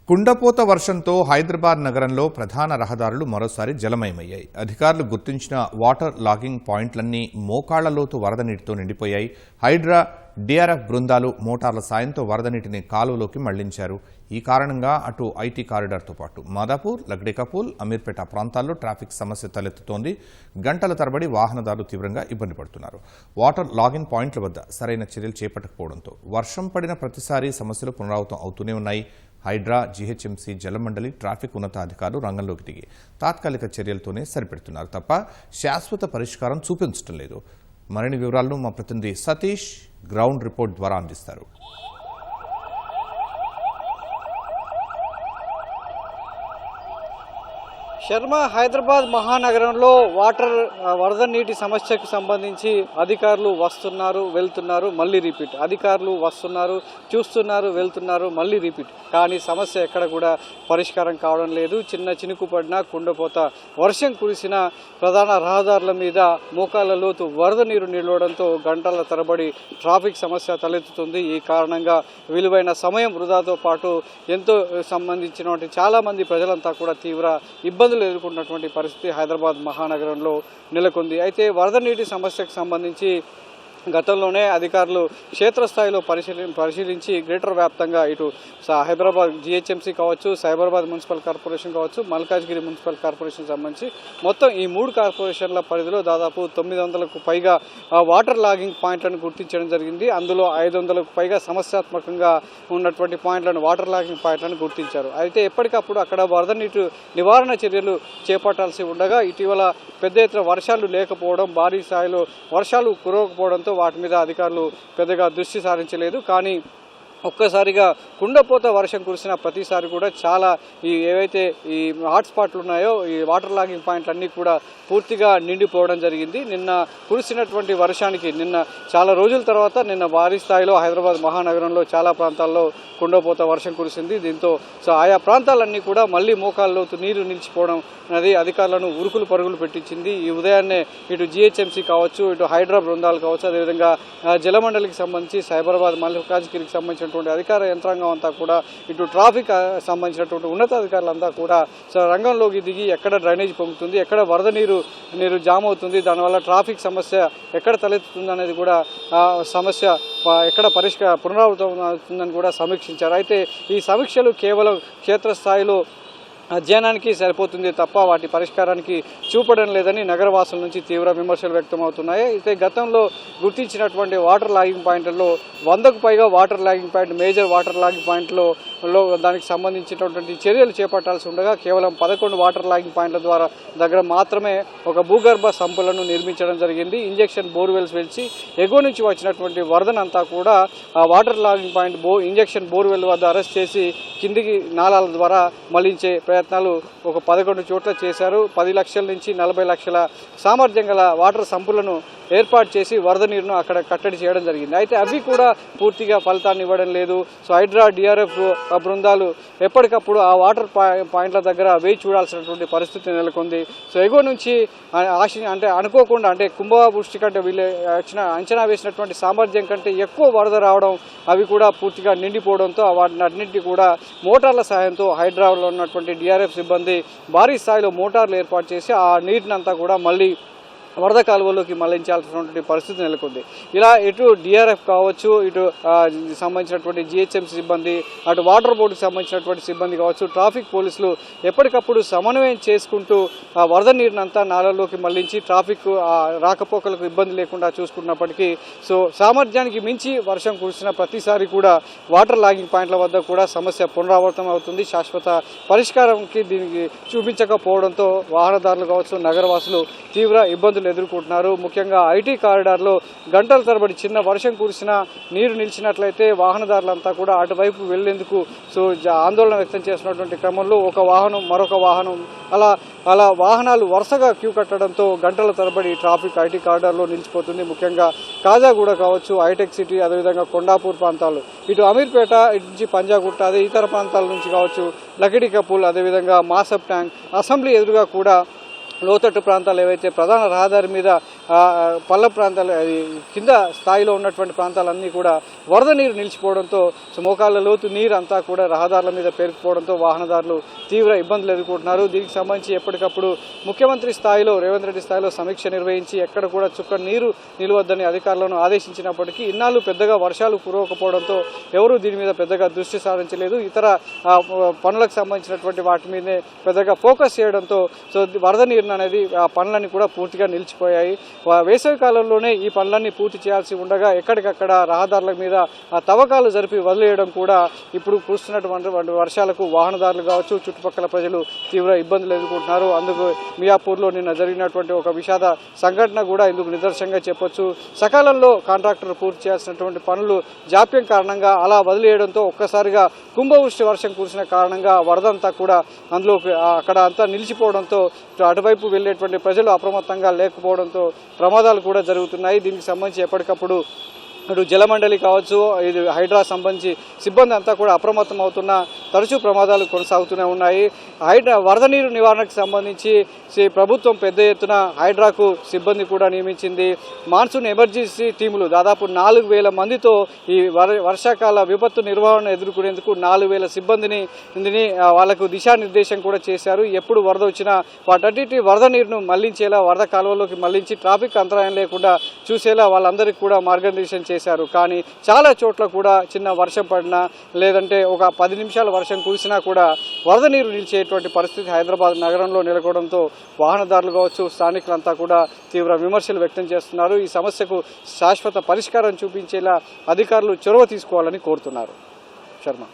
కుండపోత వర్షంతో హైదరాబాద్ నగరంలో ప్రధాన రహదారులు మరోసారి జలమయమయ్యాయి. అధికారులు గుర్తించిన వాటర్ లాగింగ్ పాయింట్లన్నీ మోకాళ్ల లోతు వరద నీటితో నిండిపోయాయి. హైడ్రా, డిఆర్ఎఫ్ బృందాలు మోటార్ల సాయంతో వరద నీటిని కాలువలోకి మళ్లించారు. ఈ కారణంగా అటు ఐటీ కారిడార్తో పాటు మాదాపూర్, లగ్డీకపూల్, అమీర్పేట ప్రాంతాల్లో ట్రాఫిక్ సమస్య తలెత్తుతోంది. గంటల తరబడి వాహనదారులు తీవ్రంగా ఇబ్బంది పడుతున్నారు. వాటర్ లాగిన్ పాయింట్ల వద్ద సరైన చర్యలు చేపట్టకపోవడంతో వర్షం పడిన ప్రతిసారి సమస్యలు పునరావృతం అవుతూనే ఉన్నాయి. హైడ్రా, జీహెచ్ఎంసీ, జలమండలి, ట్రాఫిక్ ఉన్నతాధికారులు రంగంలోకి దిగి తాత్కాలిక చర్యలతోనే సరిపెడుతున్నారు తప్ప శాశ్వత పరిష్కారం చూపించడం లేదు. మరిన్ని వివరాలను మా ప్రతినిధి సతీష్ గ్రౌండ్ రిపోర్ట్ ద్వారా అందిస్తారు. శర్మ, హైదరాబాద్ మహానగరంలో వరద నీటి సమస్యకు సంబంధించి అధికారులు వస్తున్నారు, వెళ్తున్నారు, మళ్ళీ రిపీట్. అధికారులు వస్తున్నారు, చూస్తున్నారు, వెళ్తున్నారు, మళ్ళీ రిపీట్. కానీ సమస్య ఎక్కడ కూడా పరిష్కారం కావడం లేదు. చిన్న చినుకు పడినా, కుండపోత వర్షం కురిసిన ప్రధాన రహదారుల మీద మోకాళ్ల లోతు వరద నీరు నిలవడంతో గంటల తరబడి ట్రాఫిక్ సమస్య తలెత్తుతుంది. ఈ కారణంగా విలువైన సమయం వృధాతో పాటు ఎంతో సంబంధించినటువంటి చాలామంది ప్రజలంతా కూడా తీవ్ర ఇబ్బందులు ఎదుర్కొన్నటువంటి పరిస్థితి హైదరాబాద్ మహానగరంలో నెలకొంది. అయితే వరద నీటి సమస్యకు సంబంధించి గతంలోనే అధికారులు క్షేత్రస్థాయిలో పరిశీలించి గ్రేటర్ వ్యాప్తంగా ఇటు హైదరాబాద్ జీహెచ్ఎంసీ కావచ్చు, సైబరాబాద్ మున్సిపల్ కార్పొరేషన్ కావచ్చు, మల్కాజ్గిరి మున్సిపల్ కార్పొరేషన్ సంబంధించి మొత్తం ఈ 3 కార్పొరేషన్ల పరిధిలో దాదాపు 900కు పైగా వాటర్ లాగింగ్ పాయింట్లను గుర్తించడం జరిగింది. అందులో 500కు పైగా సమస్యాత్మకంగా ఉన్నటువంటి పాయింట్లను, వాటర్ లాగింగ్ పాయింట్లను గుర్తించారు. అయితే ఎప్పటికప్పుడు అక్కడ వరద నీటి నివారణ చర్యలు చేపట్టాల్సి ఉండగా ఇటీవల పెద్ద ఎత్తున వర్షాలు లేకపోవడం, భారీ స్థాయిలో వర్షాలు కురవకపోవడంతో వాటి మీద అధికారులు పెద్దగా దృష్టి సారించలేదు. కానీ ఒక్కసారిగా కుండపోత వర్షం కురిసిన ప్రతిసారి కూడా చాలా ఏవైతే ఈ హాట్స్పాట్లు ఉన్నాయో ఈ వాటర్ లాగింగ్ పాయింట్లన్నీ కూడా పూర్తిగా నిండిపోవడం జరిగింది. నిన్న కురిసినటువంటి వర్షానికి చాలా రోజుల తర్వాత నిన్న భారీ స్థాయిలో హైదరాబాద్ మహానగరంలో చాలా ప్రాంతాల్లో కుండపోత వర్షం కురిసింది. దీంతో ఆయా ప్రాంతాలన్నీ కూడా మళ్ళీ మోకాళ్ళలోతు నీరు నిలిచిపోవడం అనేది అధికారులను ఉరుకులు పరుగులు పెట్టించింది. ఈ ఉదయాన్నే ఇటు జీహెచ్ఎంసీ కావచ్చు, ఇటు హైడ్రా బృందాలు కావచ్చు, అదేవిధంగా జలమండలికి సంబంధించి సైబరాబాద్, మల్కాజ్గిరికి సంబంధించిన అధికార యంత్రాంగం అంతా కూడా ఇటు ట్రాఫిక్ సంబంధించినటువంటి ఉన్నతాధికారులంతా కూడా రంగంలోకి దిగి ఎక్కడ డ్రైనేజ్ పొంగుతుంది, ఎక్కడ వరద నీరు జామ్ అవుతుంది, దానివల్ల ట్రాఫిక్ సమస్య ఎక్కడ తలెత్తుతుంది అనేది కూడా సమస్య ఎక్కడ పునరావృతం అవుతుందని కూడా సమీక్షించారు. అయితే ఈ సమీక్షలు కేవలం క్షేత్రస్థాయిలో అధ్యయనానికి సరిపోతుంది తప్ప వాటి పరిష్కారానికి చూపడం లేదని నగరవాసుల నుంచి తీవ్ర విమర్శలు వ్యక్తమవుతున్నాయి. అయితే గతంలో గుర్తించినటువంటి వాటర్ లాగింగ్ పాయింట్లలో 100కు పైగా water logging point, major water logging పాయింట్లో దానికి సంబంధించినటువంటి చర్యలు చేపట్టాల్సి ఉండగా కేవలం 11 వాటర్ లాగింగ్ పాయింట్ల దగ్గర మాత్రమే ఒక భూగర్భ సంపులను నిర్మించడం జరిగింది. ఇంజెక్షన్ బోర్వెల్స్ వెలిచి ఎగువ నుంచి వచ్చినటువంటి వరదనంతా కూడా ఆ water logging point injection borewell వద్ద అరెస్ట్ చేసి కిందికి నాలాల ద్వారా మళ్లించే ప్రయత్నాలు ఒక 11 చోట్ల చేశారు. 10 లక్షల నుంచి 40 లక్షల సామర్థ్యం గల వాటర్ సంపులను ఏర్పాటు చేసి వరద నీరును అక్కడ కట్టడి చేయడం జరిగింది. అయితే అవి కూడా పూర్తిగా ఫలితాన్ని ఇవ్వడం లేదు. హైడ్రా, డిఆర్ఎఫ్ బృందాలు ఎప్పటికప్పుడు ఆ వాటర్ పాయింట్ల దగ్గర వేచి చూడాల్సినటువంటి పరిస్థితి నెలకొంది. ఎగువ నుంచి అనుకోకుండా కుంభవృష్టి కంటే వీళ్ళు అంచనా వేసినటువంటి సామర్థ్యం కంటే ఎక్కువ వరద రావడం, అవి కూడా పూర్తిగా నిండిపోవడంతో వాటిని అన్నింటినీ కూడా మోటార్ల సాయంతో హైడ్రాలో ఉన్నటువంటి డిఆర్ఎఫ్ సిబ్బంది భారీ స్థాయిలో మోటార్లు ఏర్పాటు చేసి ఆ నీటినంతా కూడా మళ్ళీ వరద కాలువలోకి మళ్లించాల్సినటువంటి పరిస్థితి నెలకొంది. ఇలా ఇటు డిఆర్ఎఫ్ కావచ్చు, ఇటు సంబంధించినటువంటి జీహెచ్ఎంసీ సిబ్బంది, అటు వాటర్ బోర్డుకి సంబంధించినటువంటి సిబ్బంది కావచ్చు, ట్రాఫిక్ పోలీసులు ఎప్పటికప్పుడు సమన్వయం చేసుకుంటూ వరద నీరునంతా నాలలోకి మళ్లించి ట్రాఫిక్ రాకపోకలకు ఇబ్బంది లేకుండా చూసుకున్నప్పటికీ సామర్థ్యానికి మించి వర్షం కురిసిన ప్రతిసారి కూడా వాటర్ లాగింగ్ పాయింట్ల వద్ద కూడా సమస్య పునరావృతం అవుతుంది. శాశ్వత పరిష్కారంకి దీనికి చూపించకపోవడంతో వాహనదారులు కావచ్చు, నగరవాసులు తీవ్ర ఇబ్బందులు ఎదుర్కొంటున్నారు. ముఖ్యంగా ఐటీ కారిడార్లో గంటల తరబడి చిన్న వర్షం కురిసినా నీరు నిలిచినట్లయితే వాహనదారులంతా కూడా అటువైపు వెళ్లేందుకు ఆందోళన వ్యక్తం చేస్తున్నటువంటి క్రమంలో ఒక వాహనం మరొక వాహనం అలా వాహనాలు వరుసగా క్యూ కట్టడంతో గంటల తరబడి ట్రాఫిక్ ఐటీ కారిడార్లో నిలిచిపోతుంది. ముఖ్యంగా కాజాగూడ కావచ్చు, హైటెక్ సిటీ, అదేవిధంగా కొండాపూర్ ప్రాంతాలు, ఇటు అమీర్పేట, ఇటు నుంచి పంజాగుట్ట, అదే ఇతర ప్రాంతాల నుంచి కావచ్చు, లకిడికపూల్, అదేవిధంగా మాసబ్ ట్యాంక్, అసెంబ్లీ ఎదురుగా కూడా లోతట్టు ప్రాంతాలు ఏవైతే ప్రధాన రహదారి మీద పల్ల ప్రాంతాలు కింద స్థాయిలో ఉన్నటువంటి ప్రాంతాలన్నీ కూడా వరద నీరు నిలిచిపోవడంతో మోకాళ్ళ లోతు నీరు అంతా కూడా రహదారుల మీద పేరుకుపోవడంతో వాహనదారులు తీవ్ర ఇబ్బందులు ఎదుర్కొంటున్నారు. దీనికి సంబంధించి ఎప్పటికప్పుడు ముఖ్యమంత్రి స్థాయిలో రేవంత్ రెడ్డి స్థాయిలో సమీక్ష నిర్వహించి ఎక్కడ కూడా చుక్క నీరు నిలవద్దని అధికారులను ఆదేశించినప్పటికీ ఇన్నాళ్ళు పెద్దగా వర్షాలు కురవకపోవడంతో ఎవరూ దీని మీద పెద్దగా దృష్టి సారించలేదు. ఇతర పనులకు సంబంధించినటువంటి వాటి మీదే పెద్దగా ఫోకస్ చేయడంతో వరద నీరు అనేది ఆ పనులన్నీ కూడా పూర్తిగా నిలిచిపోయాయి. వేసవి కాలంలోనే ఈ పనులన్నీ పూర్తి చేయాల్సి ఉండగా ఎక్కడికక్కడ రహదారుల మీద తవ్వకాలు జరిపి వదిలేయడం కూడా ఇప్పుడు కురుస్తున్నటువంటి వర్షాలకు వాహనదారులు కావచ్చు, చుట్టుపక్కల ప్రజలు తీవ్ర ఇబ్బందులు ఎదుర్కొంటున్నారు. అందుకు మియాపూర్లో నిన్న జరిగినటువంటి ఒక విషాద సంఘటన కూడా ఇందుకు నిదర్శనంగా చెప్పొచ్చు. సకాలంలో కాంట్రాక్టర్ పూర్తి చేయాల్సినటువంటి పనులు జాప్యం కారణంగా అలా వదిలేయడంతో ఒక్కసారిగా కుంభవృష్టి వర్షం కురిసిన కారణంగా వరదంతా కూడా అందులో అక్కడ అంతా నిలిచిపోవడంతో అటువైపు వెళ్ళేటువంటి ప్రజలు అప్రమత్తంగా లేకపోవడంతో ప్రమాదాలు కూడా జరుగుతున్నాయి. దీనికి సంబంధించి ఎప్పటికప్పుడు ఇటు జలమండలి కావచ్చు, ఇది హైడ్రా సంబంధించి సిబ్బంది అంతా కూడా అప్రమత్తం అవుతున్న తరచూ ప్రమాదాలు కొనసాగుతూనే ఉన్నాయి. వరద నీరు నివారణకు సంబంధించి ప్రభుత్వం పెద్ద ఎత్తున హైడ్రాకు సిబ్బంది కూడా నియమించింది. మాన్సూన్ ఎమర్జెన్సీ టీములు దాదాపు 4,000 మందితో ఈ వర్షాకాల విపత్తు నిర్వహణ ఎదుర్కొనేందుకు 4,000 సిబ్బందిని వాళ్లకు దిశానిర్దేశం కూడా చేశారు. ఎప్పుడు వరద వచ్చినా వాటన్నిటి వరద నీరును మళ్లించేలా, వరద కాలువలోకి మళ్లించి ట్రాఫిక్ అంతరాయం లేకుండా చూసేలా వాళ్ళందరికీ కూడా మార్గనిర్దేశం చేశారు. కానీ చాలా చోట్ల కూడా చిన్న వర్షం పడినా లేదంటే ఒక 10 నిమిషాల వర్షం కురిసినా కూడా వరద నీరు నిలిచేటువంటి పరిస్థితి హైదరాబాద్ నగరంలో నెలకొనడంతో వాహనదారులు కావచ్చు, స్థానికులంతా కూడా తీవ్ర విమర్శలు వ్యక్తం చేస్తున్నారు. ఈ సమస్యకు శాశ్వత పరిష్కారం చూపించేలా అధికారులు చొరవ తీసుకోవాలని కోరుతున్నారు. శర్మ.